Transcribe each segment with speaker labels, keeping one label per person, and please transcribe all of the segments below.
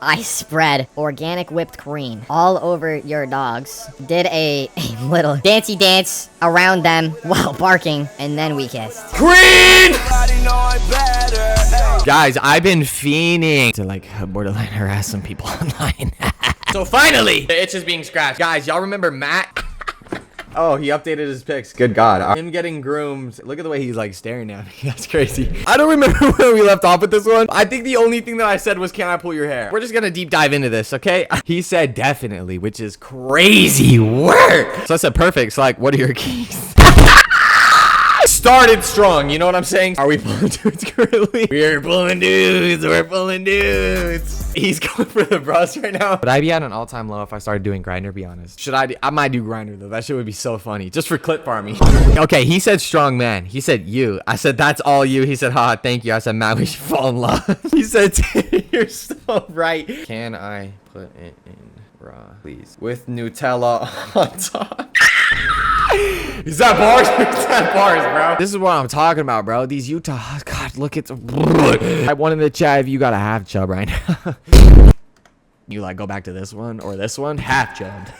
Speaker 1: I spread organic whipped cream all over your dogs, did a little dancey dance around them while barking, and then we kissed.
Speaker 2: Green! Guys, I've been fiending to like borderline harass some people online. So finally, the itch is being scratched. Guys, y'all remember Matt? Oh, he updated his pics. Good God. Him getting groomed. Look at the way he's like staring at me. That's crazy. I don't remember where we left off with this one. I think the only thing that I said was, can I pull your hair? We're just gonna deep dive into this, okay? He said definitely, which is crazy work. So I said perfect. So like, what are your keys? Started strong, you know what I'm saying? Are we pulling dudes currently? We're pulling dudes. We're pulling dudes. He's going for the bros right now. Would I be at an all-time low if I started doing Grindr? Be honest. Should I might do Grindr though. That shit would be so funny. Just for clip farming. Okay, he said strong man. He said you. I said that's all you. He said haha, thank you. I said Matt, we should fall in love. He said you're so right. Can I put it in raw, please? With Nutella on top. Is that bars? Is that bars, bro? This is what I'm talking about, bro. These Utah, God, look, it's. I wanted to chat if you got a half chub right now. You like go back to this one or this one? Half chubbed.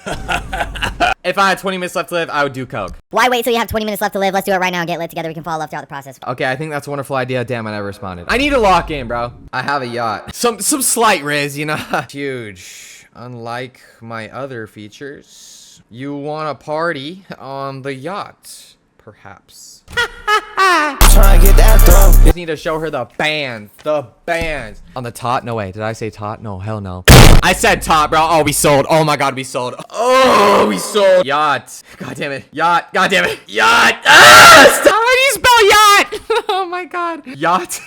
Speaker 2: If I had 20 minutes left to live, I would do coke.
Speaker 1: Why wait till you have 20 minutes left to live? Let's do it right now and get lit together. We can fall off throughout the process.
Speaker 2: Okay, I think that's a wonderful idea. Damn, I never responded. I need to lock in, bro. I have a yacht. Some slight riz, you know. Huge. Unlike my other features. You want a party on the yacht, perhaps. Trying to get that though. Just need to show her the bands. The bands. On the tot? No way. Did I say tot? No, hell no. I said tot, bro. Oh, we sold. Oh my God, we sold. Oh, we sold. Yacht. God damn it. Yacht. God damn it. Yacht. Ah! Stop. How do you spell yacht? Oh my God. Yacht.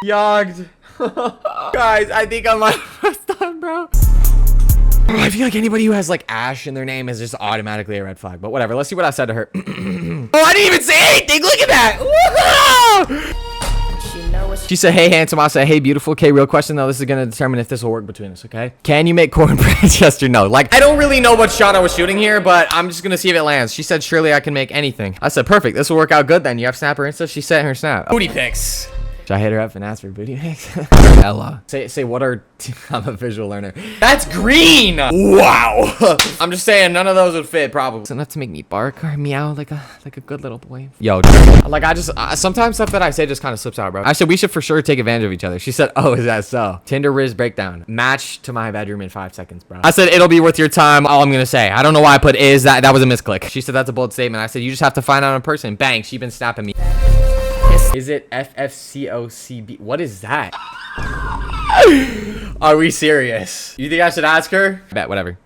Speaker 2: Yogged. Guys, I think I'm almost done, bro. I feel like anybody who has like Ash in their name is just automatically a red flag, but whatever. Let's see what I said to her. Oh, I didn't even say anything. Look at that. She said, hey, handsome. I said, hey, beautiful. Okay, real question though. This is going to determine if this will work between us, okay? Can you make cornbread? Yes or no? Like, I don't really know what shot I was shooting here, but I'm just going to see if it lands. She said, surely I can make anything. I said, perfect. This will work out good then. You have Snapper and stuff? She sent her Snap. Booty pics. Should I hit her up and ask for booty pics? Ella. Say what are... I'm a visual learner. That's green! Wow! I'm just saying, none of those would fit, probably. It's enough to make me bark or meow like a good little boy. Yo, like, sometimes stuff that I say just kind of slips out, bro. I said, we should for sure take advantage of each other. She said, oh, is that so? Tinder Riz breakdown. Match to my bedroom in 5 seconds, bro. I said, it'll be worth your time. All I'm gonna say. I don't know why I put is. That was a misclick. She said, that's a bold statement. I said, you just have to find out in person. Bang, she been snapping me. Is it FFCOCB? What is that? Are we serious? You think I should ask her? I bet, whatever.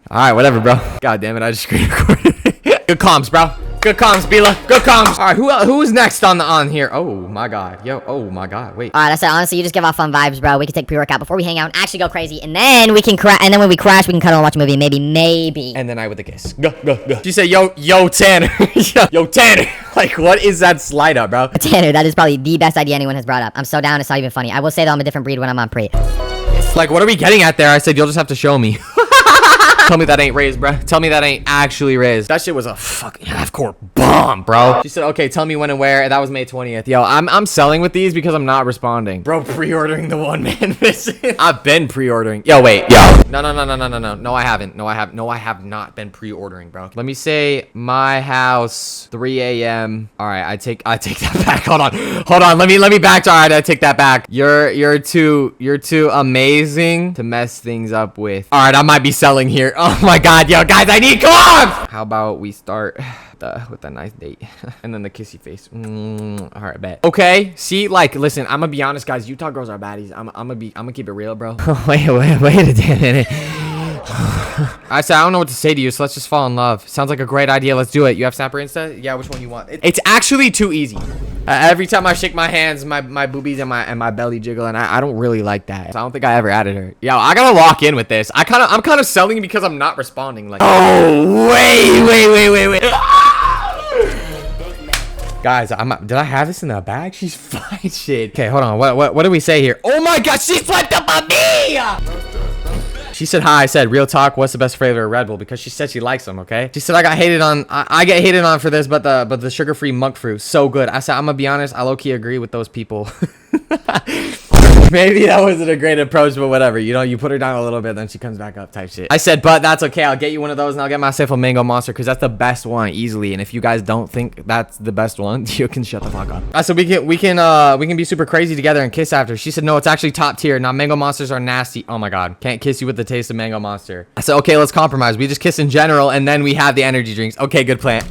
Speaker 2: All right, whatever, bro. God damn it, I just screen recorded. Good comms, bro. Good comms, Bila. Good comms. All right, who's next on here? Oh my God, yo. Oh my God, wait.
Speaker 1: All right, I said honestly, you just give off fun vibes, bro. We can take pre-workout before we hang out and actually go crazy, and then we can crash. And then when we crash, we can cuddle and watch a movie, maybe.
Speaker 2: And then I with the kiss. Go. She said, yo, Tanner. Yo, Tanner. Like, what is that slide up, bro?
Speaker 1: Tanner, that is probably the best idea anyone has brought up. I'm so down. It's not even funny. I will say that I'm a different breed when I'm on pre.
Speaker 2: Like, what are we getting at there? I said, you'll just have to show me. Tell me that ain't raised, bro. Tell me that ain't actually raised. That shit was a fucking half-court bomb, bro. She said, okay, tell me when and where. That was May 20th. Yo, I'm selling with these because I'm not responding. Bro, pre-ordering the one-man mission. I've been pre-ordering. Yo, wait. Yo. No. No, I haven't. No, I have not been pre-ordering, bro. Let me say my house, 3 a.m. All right, I take that back. Hold on. Let me back. All right, I take that back. You're too amazing to mess things up with. All right, I might be selling here. Oh my God, yo, guys, I need come. How about we start with a nice date and then the kissy face. All right, bet. Okay, see, like, listen, I'm gonna be honest, guys. Utah girls are baddies. I'm gonna keep it real, bro. Wait a damn minute. I said I don't know what to say to you, so let's just fall in love. Sounds like a great idea. Let's do it. You have Snapper Insta? Yeah, which one you want? It's actually too easy. Every time I shake my hands, my boobies and my belly jiggle, and I don't really like that. So I don't think I ever added her. Yo, I gotta lock in with this. I'm kind of selling because I'm not responding. Like, oh wait. Guys, did I have this in the bag? She's fine, shit. Okay, hold on. What do we say here? Oh my God, she swiped up on me. She said hi. I said, real talk, what's the best flavor of Red Bull? Because she said she likes them, okay? She said I got hated on. I get hated on for this, but the sugar-free monk fruit, so good. I said, I'm gonna be honest, I low-key agree with those people. Maybe that wasn't a great approach, but whatever. You know, you put her down a little bit, then she comes back up type shit. I said, but that's okay. I'll get you one of those, and I'll get myself a mango monster, because that's the best one easily. And if you guys don't think that's the best one, you can shut the fuck up. I said, we can be super crazy together and kiss after. She said, no, it's actually top tier. Now, mango monsters are nasty. Oh my God. Can't kiss you with the taste of mango monster. I said, okay, let's compromise. We just kiss in general, and then we have the energy drinks. Okay, good plan.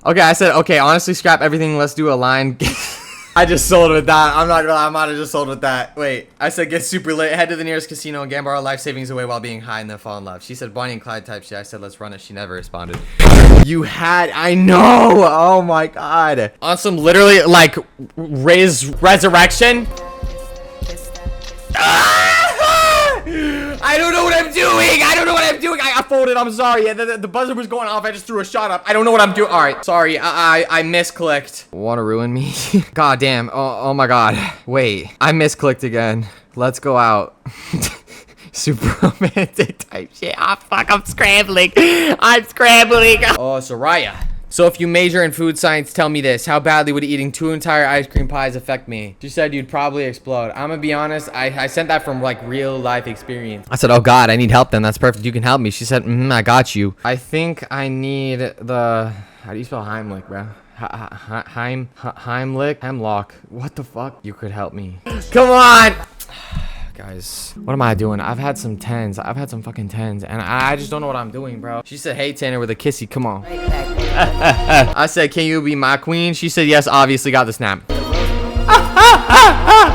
Speaker 2: Okay, I said, okay, honestly, scrap everything. Let's do a line. I just sold with that. I'm not gonna lie, I might have just sold with that. Wait, I said get super lit, head to the nearest casino and gamble our life savings away while being high and then fall in love. She said Bonnie and Clyde type shit. I said let's run it. She never responded. You had, I know. Oh my God. On some literally like resurrection. I don't know what I'm doing. I don't know what I'm doing. I folded. I'm sorry. The buzzer was going off. I just threw a shot up. I don't know what I'm doing. All right. Sorry. I misclicked. Want to ruin me? God damn. Oh my God. Wait. I misclicked again. Let's go out. Super romantic type shit. Ah, fuck. I'm scrambling. I'm scrambling. Oh, Soraya. So if you major in food science, tell me this. How badly would eating 2 entire ice cream pies affect me? She said you'd probably explode. I'm gonna be honest. I sent that from like real life experience. I said, oh God, I need help then. That's perfect. You can help me. She said, I got you. I think I need the, how do you spell Heimlich, bro? Hemlock. What the fuck? You could help me. Come on. Guys, what am I doing? I've had some 10s. I've had some fucking 10s, and I just don't know what I'm doing, bro. She said, hey, Tanner, with a kissy. Come on. I said, can you be my queen? She said, yes, obviously. Got the snap.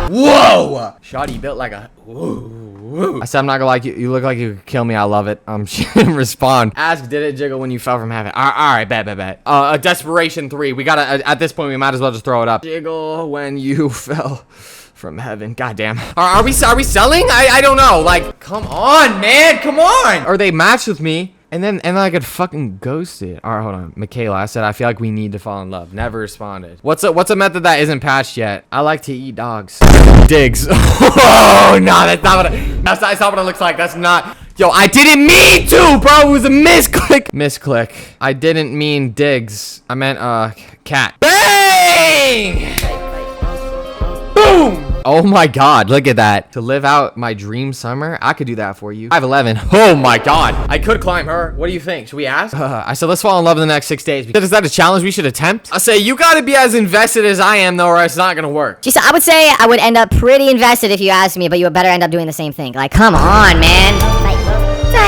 Speaker 2: Whoa! Shawty built like a... Whoa. I said, I'm not gonna like you. You look like you could kill me. I love it. She didn't respond. Ask, did it jiggle when you fell from heaven? All right, bet. A desperation 3. We gotta, at this point, we might as well just throw it up. Jiggle when you fell from heaven. Goddamn. Are we selling? I don't know. Like, come on, man. Come on. Or they matched with me. And then I could fucking ghost it. All right, hold on. Michaela, I said, I feel like we need to fall in love. Never responded. What's a method that isn't patched yet? I like to eat dogs. Digs. Oh, no, that's not what it looks like. That's not. Yo, I didn't mean to, bro. It was a misclick. Misclick. I didn't mean digs. I meant, cat. Bang! Boom! Oh my God, look at that. To live out my dream summer, I could do that for you. 5'11". Oh my God. I could climb her. What do you think? Should we ask? I said, let's fall in love in the next 6 days. Is that a challenge we should attempt? I say, you gotta be as invested as I am though, or it's not gonna work.
Speaker 1: She said, I would say I would end up pretty invested if you asked me, but you would better end up doing the same thing. Like, come on, man.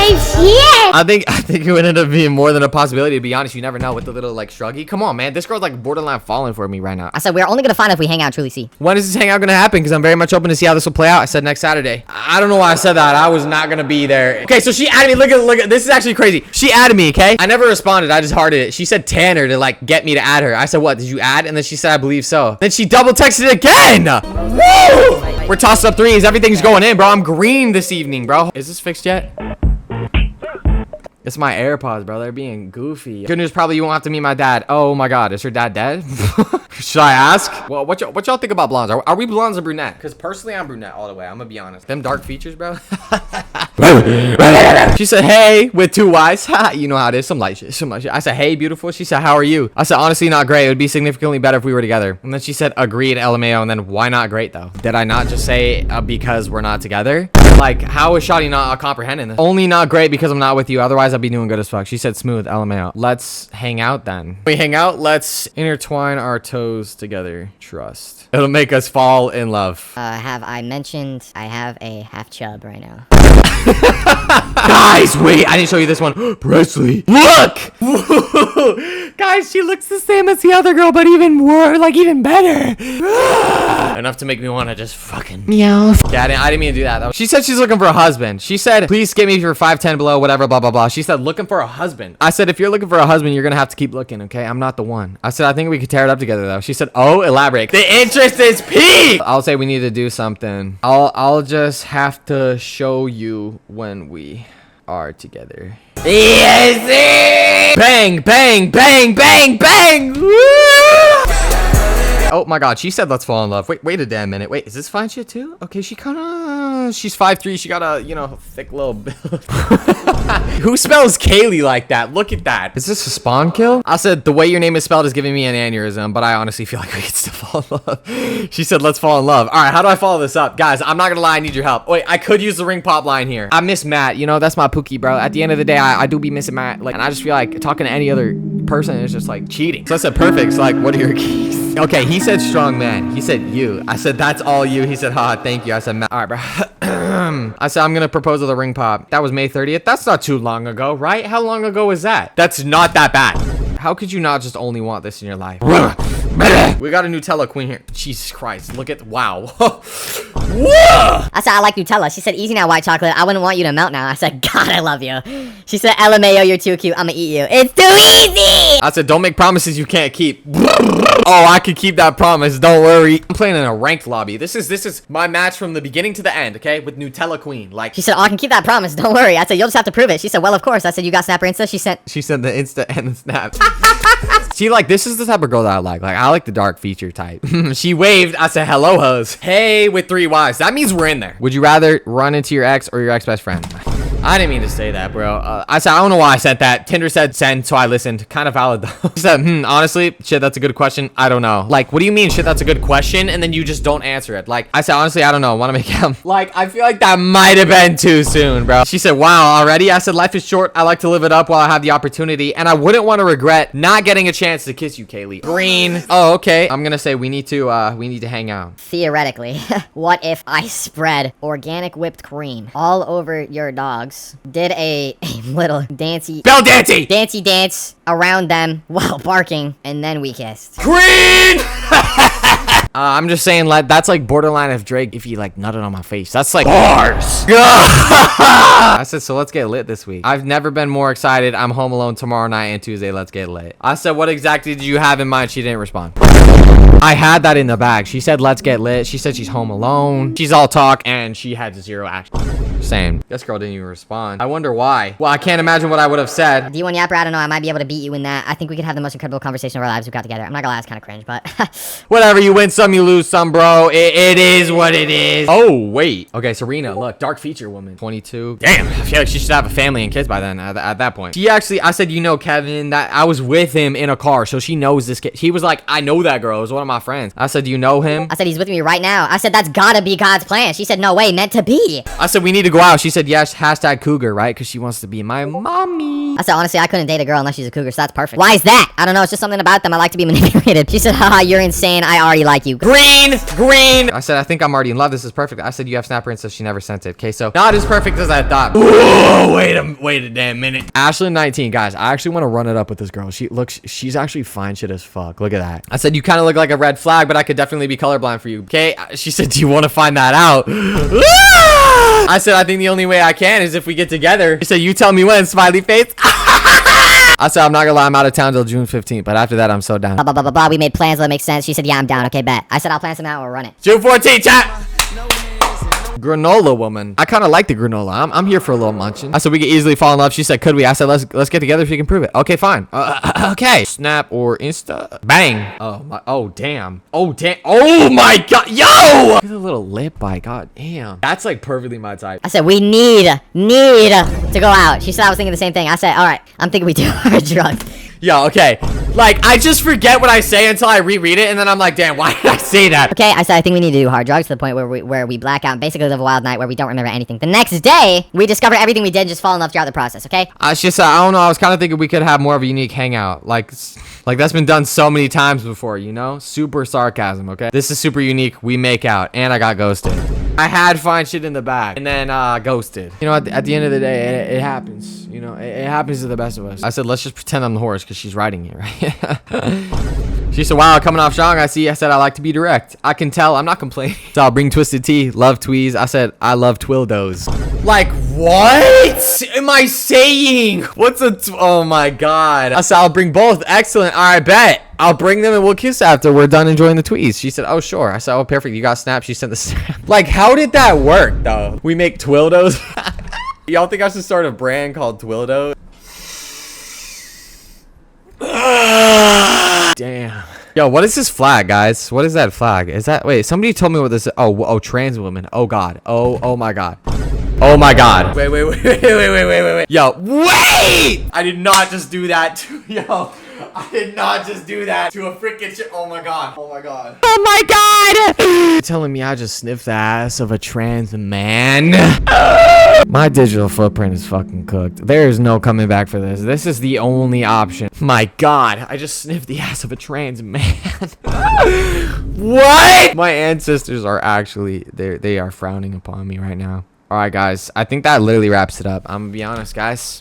Speaker 1: Shit.
Speaker 2: I think it would end up being more than a possibility, to be honest. You never know with the little like shruggy. Come on, man. This girl's like borderline falling for me right now.
Speaker 1: I said, we're only gonna find out if we hang out and truly see.
Speaker 2: When is this hangout gonna happen? Because I'm very much open to see how this will play out. I said next Saturday. I don't know why I said that. I was not gonna be there. Okay, so she added me. Look at this is actually crazy. She added me, okay? I never responded. I just hearted it. She said Tanner to like get me to add her. I said, what? Did you add? And then she said, I believe so. Then she double texted again. Woo! We're tossing up threes. Everything's going in, bro. I'm green this evening, bro. Is this fixed yet? It's my AirPods, bro. They're being goofy. Good news, probably you won't have to meet my dad. Oh my God, is her dad dead? Should I ask? Well, what y'all think about blondes? Are we blondes or brunette? Because personally, I'm brunette all the way. I'm gonna be honest. Them dark features, bro. She said, hey, with 2 Y's. You know how it is. Some light shit. I said, hey, beautiful. She said, how are you? I said, honestly, not great. It would be significantly better if we were together. And then she said, agreed, LMAO. And then why not great though? Did I not just say because we're not together? Like, how is Shawty not comprehending this? Only not great because I'm not with you. Otherwise, I'd be doing good as fuck. She said smooth, LMAO. Let's hang out then. We hang out. Let's intertwine our toes together. Trust. It'll make us fall in love.
Speaker 1: Have I mentioned I have a half chub right now?
Speaker 2: Guys, wait. I didn't show you this one. Presley, look. Guys, she looks the same as the other girl, but even more, like even better. Enough to make me want to just fucking meow. Yeah, I didn't mean to do that. She said she's looking for a husband. She said, please skip me if you're 5'10" below, whatever, blah, blah, blah. She said, looking for a husband. I said, if you're looking for a husband, you're going to have to keep looking, okay? I'm not the one. I said, I think we could tear it up together, though. She said, oh, elaborate. The interest is peaked. I'll say we need to do something. I'll just have to show you when we are together. Yes! Bang, bang, bang, bang, bang! Woo! Oh my God, she said let's fall in love. Wait a damn minute. Wait, is this fine shit too? Okay, she kinda she's 5'3". She got a, you know, thick little build. Who spells Kaylee like that? Look at that. Is this a spawn kill? I said, the way your name is spelled is giving me an aneurysm, but I honestly feel like we can still fall in love. She said, let's fall in love. All right, how do I follow this up? Guys, I'm not gonna lie, I need your help. Wait, I could use the ring pop line here. I miss Matt, you know, that's my Pookie, bro. At the end of the day, I do be missing Matt. Like, and I just feel like talking to any other person is just like cheating. So I said, perfect. So like, what are your keys? Okay, he said strong man. He said you. I said, that's all you. He said, haha, thank you. I said, Matt. All right, bro. I said, I'm gonna propose with a ring pop. That was May 30th. That's not too long ago, right? How long ago was that? That's not that bad. How could you not just only want this in your life? We got a Nutella queen here. Jesus Christ. Look at, wow.
Speaker 1: I said, I like Nutella. She said, easy now, white chocolate. I wouldn't want you to melt now. I said, God, I love you. She said, LMAO, you're too cute. I'ma eat you. It's too easy.
Speaker 2: I said, don't make promises you can't keep. Oh, I could keep that promise. Don't worry. I'm playing in a ranked lobby. This is my match from the beginning to the end, okay? With Nutella queen. Like,
Speaker 1: she said, oh, I can keep that promise. Don't worry. I said, you'll just have to prove it. She said, well, of course. I said, you got Snapper Insta? She sent
Speaker 2: the Insta and the Snap. She like, this is the type of girl that I like. Like, I like the dark feature type. She waved. I said, hello, hoes. Hey, with 3 Ys. That means we're in there. Would you rather run into your ex or your ex-best friend? I didn't mean to say that, bro. I said, I don't know why I said that. Tinder said send, so I listened. Kind of valid, though. She said, honestly, shit, that's a good question. I don't know. Like, what do you mean, shit, that's a good question? And then you just don't answer it. Like, I said, honestly, I don't know. Want to make out? Like, I feel like that might have been too soon, bro. She said, wow, already? I said, life is short. I like to live it up while I have the opportunity. And I wouldn't want to regret not getting a chance to kiss you, Kaylee. Green. Oh, okay. I'm going to say we need to hang out.
Speaker 1: Theoretically, what if I spread organic whipped cream all over your dogs, did a little dancey dance around them while barking, and then we kissed?
Speaker 2: Green! I'm just saying, like, that's like borderline of Drake if he like nutted on my face. That's like bars. I said, so let's get lit this week. I've never been more excited. I'm home alone tomorrow night and Tuesday. Let's get lit. I said, what exactly did you have in mind? She didn't respond. I had that in the bag. She said, let's get lit. She said she's home alone. She's all talk and she had 0 action. Same. This girl didn't even respond. I wonder why. Well, I can't imagine what I would have said.
Speaker 1: D1 Yapper, I don't know. I might be able to beat you in that. I think we could have the most incredible conversation of our lives we've got together. I'm not gonna lie, it's kind of cringe, but
Speaker 2: whatever. You win some, you lose some, bro. It is what it is. Oh, wait. Okay, Serena, look. Dark feature woman. 22. Damn. I feel like she should have a family and kids by then at that point. She actually, I said, you know, Kevin, that I was with him in a car, so she knows this kid. He was like, I know that girl. It was one of my friends. I said, do you know him?
Speaker 1: I said, he's with me right now. I said, that's gotta be God's plan. She said, no way, meant to be.
Speaker 2: I said, we need to go out. She said, yes, hashtag cougar, right? Because she wants to be my mommy.
Speaker 1: I said, honestly, I couldn't date a girl unless she's a cougar, so that's perfect. Why is that? I don't know. It's just something about them. I like to be manipulated. She said, haha, you're insane. I already like you.
Speaker 2: Green. I said, I think I'm already in love. This is perfect. I said, you have Snapper and so she never sent it. Okay, so not as perfect as I thought. Whoa, wait a damn minute. Ashlyn 19, guys, I actually want to run it up with this girl. She's actually fine shit as fuck. Look at that. I said, you kind of look like a red flag, but I could definitely be colorblind for you. Okay. She said, do you want to find that out? I said, I think the only way I can is if we get together. She said, you tell me when, smiley face. I said, I'm not gonna lie, I'm out of town till June 15th, but after that, I'm so down.
Speaker 1: We made plans that make sense. She said, yeah, I'm down. Okay, bet. I said, I'll plan something out and we'll run it.
Speaker 2: June 14th, chat. Granola woman. I kind of like the granola. I'm here for a little munching. I said, we could easily fall in love. She said, could we? I said, let's get together if you can prove it. Okay, fine. Okay. Snap or Insta. Bang. Oh, damn. Oh my God. Yo! Look at the little lip bite. God damn. That's like perfectly my type.
Speaker 1: I said, we need to go out. She said, I was thinking the same thing. I said, all right, I'm thinking we do hard drugs.
Speaker 2: Yo, okay. Like, I just forget what I say until I reread it, and then I'm like, damn, why did I say that?
Speaker 1: Okay, I said, I think we need to do hard drugs to the point where we black out and basically live a wild night where we don't remember anything. The next day, we discover everything we did and just fall in love throughout the process, okay?
Speaker 2: It's just, I don't know, I was kind of thinking we could have more of a unique hangout. Like that's been done so many times before, you know? Super sarcasm, okay? This is super unique. We make out, and I got ghosted. I had fine shit in the bag, and then ghosted. You know, at the end of the day, it happens. You know, it happens to the best of us. I said, let's just pretend I'm the horse because she's riding it, right? She said, wow, coming off strong, I see. I said, I like to be direct. I can tell. I'm not complaining. So I'll bring twisted tea, love tweez. I said, I love twildos. Like, what am I saying? Oh my God. I said, I'll bring both. Excellent. All right, bet. I'll bring them and we'll kiss after we're done enjoying the tweets. She said, oh, sure. I said, oh, perfect. You got Snap. She sent the Snap. Like, how did that work, though? We make twildos. Y'all think I should start a brand called Twildo? Damn. Yo, what is this flag, guys? What is that flag? Is that, wait, somebody told me what this is. Oh, trans women. Oh god. Oh my god. Oh my god. Wait. Yo, wait! I did not just do that to, yo. I did not just do that to a freaking oh my god. Oh my god. Oh my god! You're telling me I just sniffed the ass of a trans man? My digital footprint is fucking cooked. There is no coming back for this. This is the only option. My god, I just sniffed the ass of a trans man. What? My ancestors are actually, they are frowning upon me right now. All right, guys. I think that literally wraps it up. I'm gonna be honest, guys.